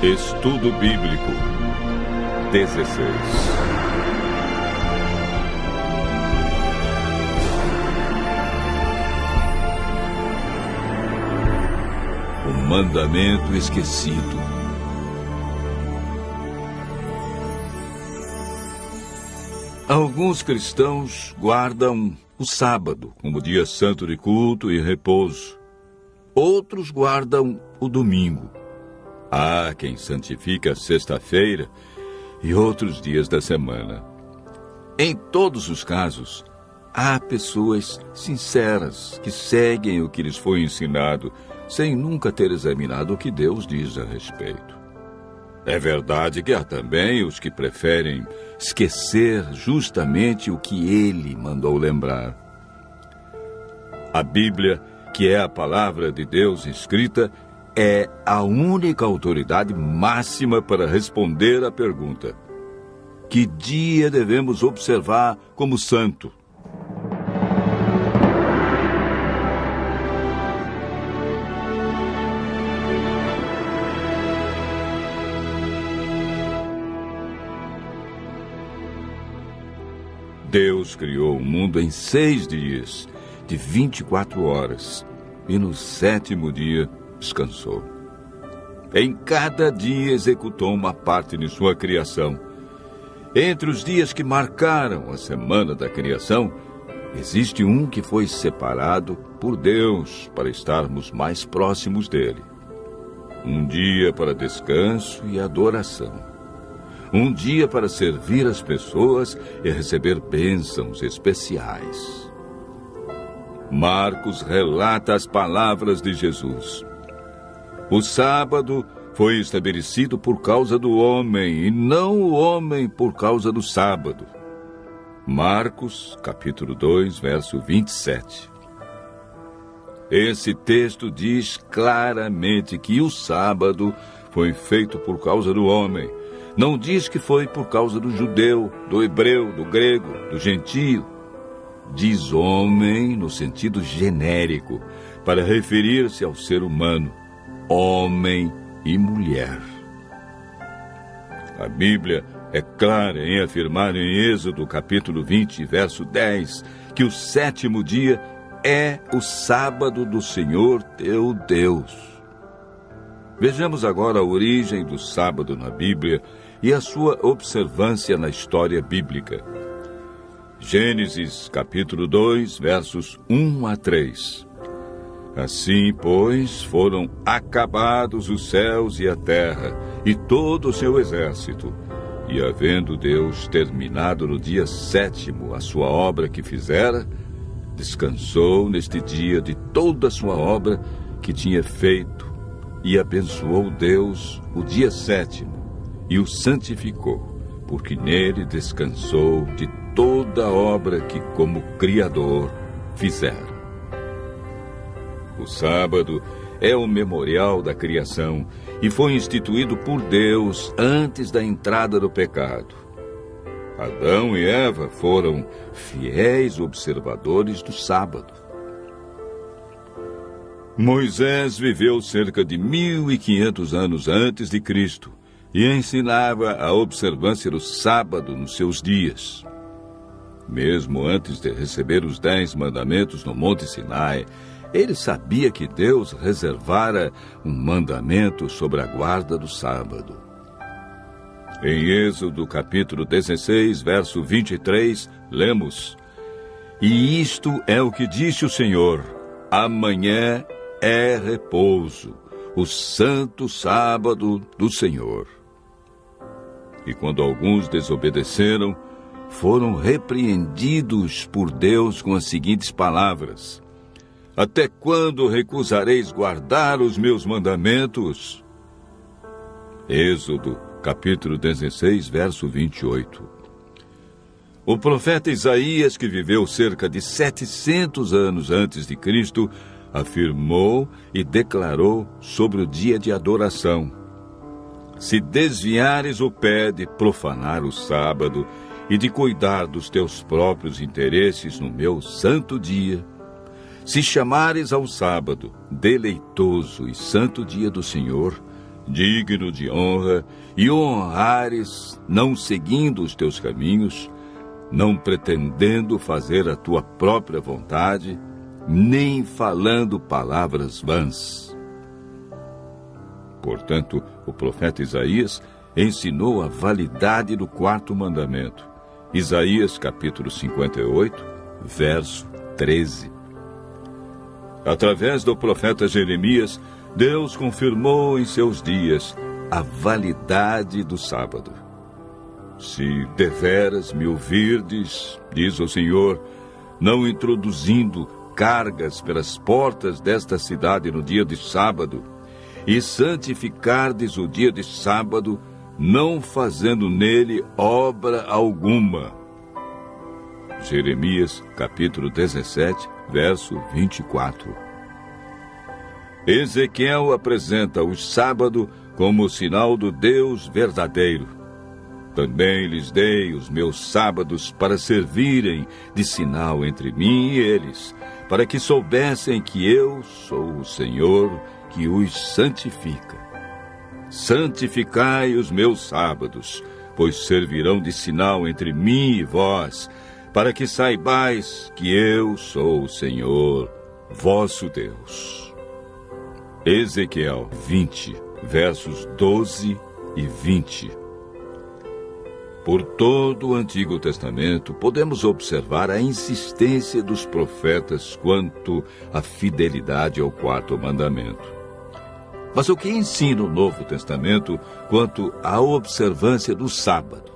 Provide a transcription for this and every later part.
Estudo Bíblico 16. O mandamento esquecido. Alguns cristãos guardam o sábado como dia santo de culto e repouso. Outros guardam o domingo. Há quem santifica a sexta-feira e outros dias da semana. Em todos os casos, há pessoas sinceras que seguem o que lhes foi ensinado, sem nunca ter examinado o que Deus diz a respeito. É verdade que há também os que preferem esquecer justamente o que Ele mandou lembrar. A Bíblia, que é a palavra de Deus escrita, é a única autoridade máxima para responder à pergunta: que dia devemos observar como santo? Deus criou o mundo em 6 dias, de 24 horas, e no 7º dia descansou. Em cada dia executou uma parte de sua criação. Entre os dias que marcaram a semana da criação, existe um que foi separado por Deus para estarmos mais próximos dele. Um dia para descanso e adoração. Um dia para servir as pessoas e receber bênçãos especiais. Marcos relata as palavras de Jesus. O sábado foi estabelecido por causa do homem, e não o homem por causa do sábado. Marcos, capítulo 2, verso 27. Esse texto diz claramente que o sábado foi feito por causa do homem. Não diz que foi por causa do judeu, do hebreu, do grego, do gentio. Diz homem no sentido genérico, para referir-se ao ser humano, homem e mulher. A Bíblia é clara em afirmar em Êxodo capítulo 20, verso 10, que o 7º dia é o sábado do Senhor teu Deus. Vejamos agora a origem do sábado na Bíblia e a sua observância na história bíblica. Gênesis capítulo 2, versos 1 a 3. Assim, pois, foram acabados os céus e a terra, e todo o seu exército. E havendo Deus terminado no dia 7º a sua obra que fizera, descansou neste dia de toda a sua obra que tinha feito, e abençoou Deus o dia 7º, e o santificou, porque nele descansou de toda a obra que como Criador fizera. O sábado é o memorial da criação e foi instituído por Deus antes da entrada do pecado. Adão e Eva foram fiéis observadores do sábado. Moisés viveu cerca de 1500 anos antes de Cristo e ensinava a observância do sábado nos seus dias. Mesmo antes de receber os 10 mandamentos no Monte Sinai, ele sabia que Deus reservara um mandamento sobre a guarda do sábado. Em Êxodo capítulo 16, verso 23, lemos: E isto é o que disse o Senhor: amanhã é repouso, o santo sábado do Senhor. E quando alguns desobedeceram, foram repreendidos por Deus com as seguintes palavras: Até quando recusareis guardar os meus mandamentos? Êxodo, capítulo 16, verso 28. O profeta Isaías, que viveu cerca de 700 anos antes de Cristo, afirmou e declarou sobre o dia de adoração: Se desviares o pé de profanar o sábado e de cuidar dos teus próprios interesses no meu santo dia, se chamares ao sábado deleitoso e santo dia do Senhor, digno de honra, e o honrares, não seguindo os teus caminhos, não pretendendo fazer a tua própria vontade, nem falando palavras vãs. Portanto, o profeta Isaías ensinou a validade do quarto mandamento. Isaías, capítulo 58, verso 13. Através do profeta Jeremias, Deus confirmou em seus dias a validade do sábado. Se deveras me ouvirdes, diz o Senhor, não introduzindo cargas pelas portas desta cidade no dia de sábado, e santificardes o dia de sábado, não fazendo nele obra alguma. Jeremias, capítulo 17, verso 24. Ezequiel apresenta o sábado como sinal do Deus verdadeiro. Também lhes dei os meus sábados para servirem de sinal entre mim e eles, para que soubessem que eu sou o Senhor que os santifica. Santificai os meus sábados, pois servirão de sinal entre mim e vós, para que saibais que eu sou o Senhor, vosso Deus. Ezequiel 20, versos 12 e 20. Por todo o Antigo Testamento, podemos observar a insistência dos profetas quanto à fidelidade ao quarto mandamento. Mas o que ensina o Novo Testamento quanto à observância do sábado?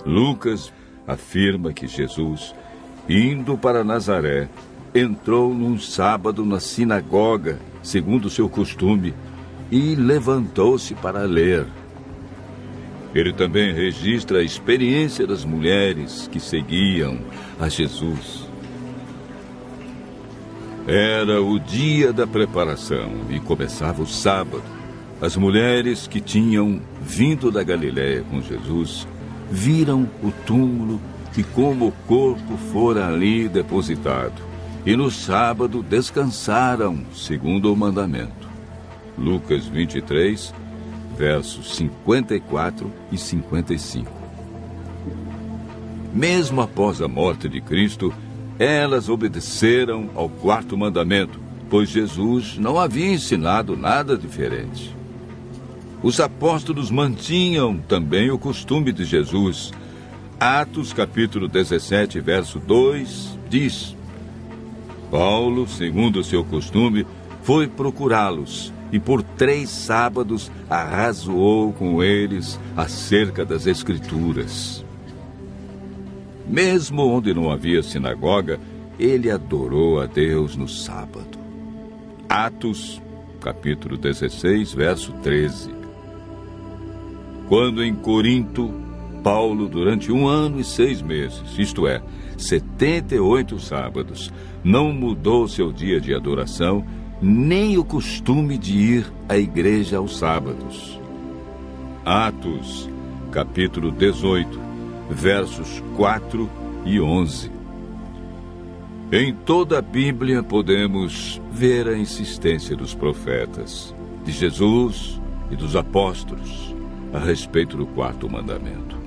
Lucas afirma que Jesus, indo para Nazaré, entrou num sábado na sinagoga, segundo seu costume, e levantou-se para ler. Ele também registra a experiência das mulheres que seguiam a Jesus. Era o dia da preparação e começava o sábado. As mulheres que tinham vindo da Galiléia com Jesus viram o túmulo e como o corpo fora ali depositado. E no sábado descansaram, segundo o mandamento. Lucas 23, versos 54 e 55. Mesmo após a morte de Cristo, elas obedeceram ao quarto mandamento, pois Jesus não havia ensinado nada diferente. Os apóstolos mantinham também o costume de Jesus. Atos, capítulo 17, verso 2, diz: Paulo, segundo o seu costume, foi procurá-los e por 3 sábados arrazoou com eles acerca das Escrituras. Mesmo onde não havia sinagoga, ele adorou a Deus no sábado. Atos, capítulo 16, verso 13. Quando em Corinto, Paulo, durante 1 ano e 6 meses, isto é, 78 sábados, não mudou seu dia de adoração, nem o costume de ir à igreja aos sábados. Atos, capítulo 18, versos 4 e 11. Em toda a Bíblia podemos ver a insistência dos profetas, de Jesus e dos apóstolos a respeito do quarto mandamento.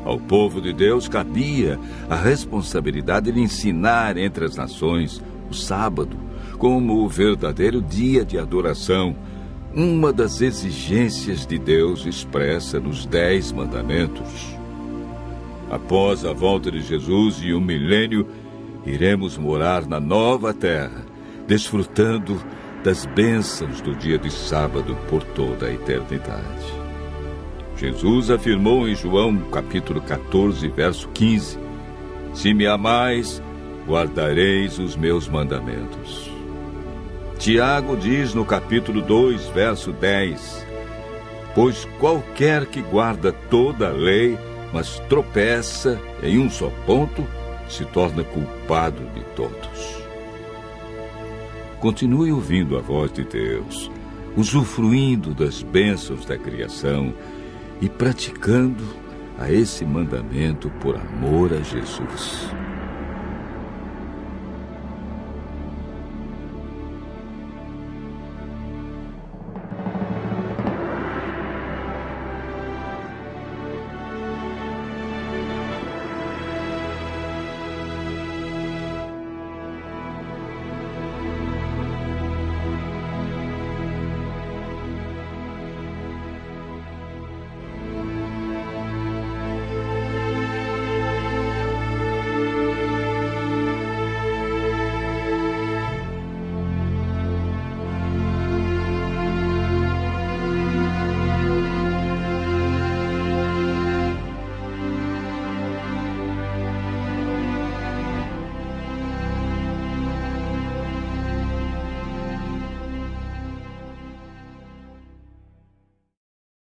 Ao povo de Deus cabia a responsabilidade de ensinar entre as nações o sábado como o verdadeiro dia de adoração, uma das exigências de Deus expressa nos 10 mandamentos. Após a volta de Jesus e 1 milênio, iremos morar na nova terra, desfrutando das bênçãos do dia de sábado por toda a eternidade. Jesus afirmou em João, capítulo 14, verso 15, Se me amais, guardareis os meus mandamentos. Tiago diz no capítulo 2, verso 10, Pois qualquer que guarda toda a lei, mas tropeça em um só ponto, se torna culpado de todos. Continue ouvindo a voz de Deus, usufruindo das bênçãos da criação e praticando a esse mandamento por amor a Jesus.